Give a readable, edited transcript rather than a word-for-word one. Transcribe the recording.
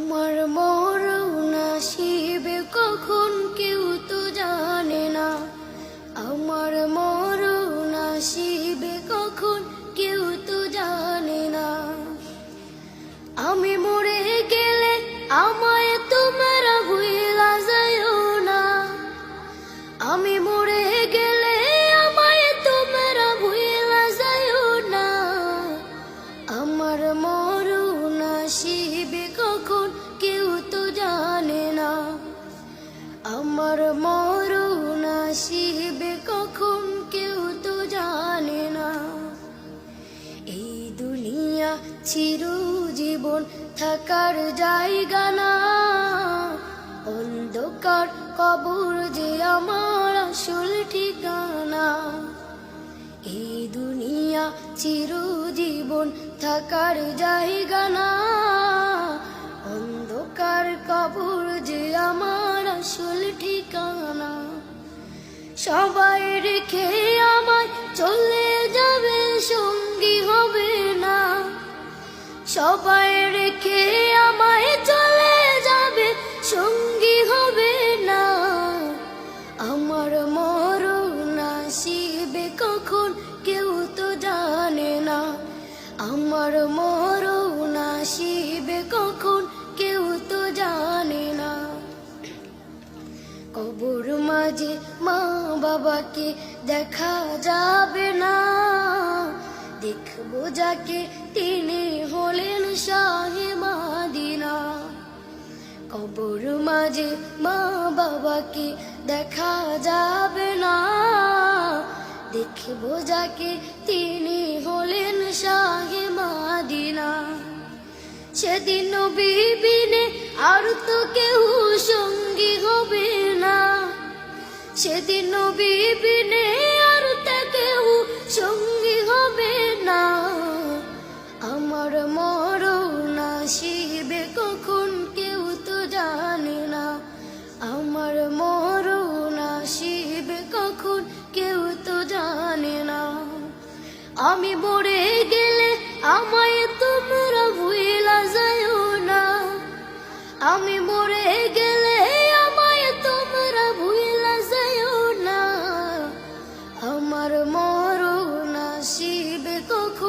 আমার মরণ আসিবে কখন কেউ তো জানে না। আমার মরণ আসিবে কখন কেউ তো জানে না। আমি মরে গেলে আমায় তোমরা ভুইলা যাইও না। আমি মরে গেলে আমায় তোমরা ভুইলা যাইও না। আমার মরণ আসিবে কখন কেউ তো জানে না। আমার মরণ আসিবে কখন কেউ তো জানে না। এই দুনিয়া চিরজীবন থাকার জায়গা না। অন্ধকার কবর যে আমার আসল ঠিকানা। এই দুনিয়া চিরজীবন থাকার জায়গা না। অন্ধকার কবর যে আমার আসল ঠিকানা। সবাই রেখে আমায় চলে যাবে, সঙ্গী হবে না। সবাই রেখে আমায় চলে যাবে, সঙ্গী হবে না। আমার মরণ আসিবে কখন কেউ তো জানে না। আমার মরণ আসিবে কখন কেউ তো জানে না। কবর মাঝে মা বাবাকে দেখা যাবে না। দেখবো যাকে তিনি হলেন শাহে মাদিনা। কবর মাঝে মা বাবাকে দেখা যাবে না। দেখবো যাকে তিনি হলেন শাহে মাদিনা। সেদিন নবী বিনে আর তো কেউ সঙ্গী হবে না। সেদিন নবী বিনে আর তো কেউ সঙ্গী হবে না। আমার মরণ আসিবে কখন কেউ তো জানে না। আমার মরণ আসিবে কখন কেউ তো জানে না। আমি মরে গেলে আমায় তোমরা ভুইলা যাইও না। আমি মরে গেলে আমায় তোমরা ভুইলা যাইও না। আমার মরণ আসিবে কখন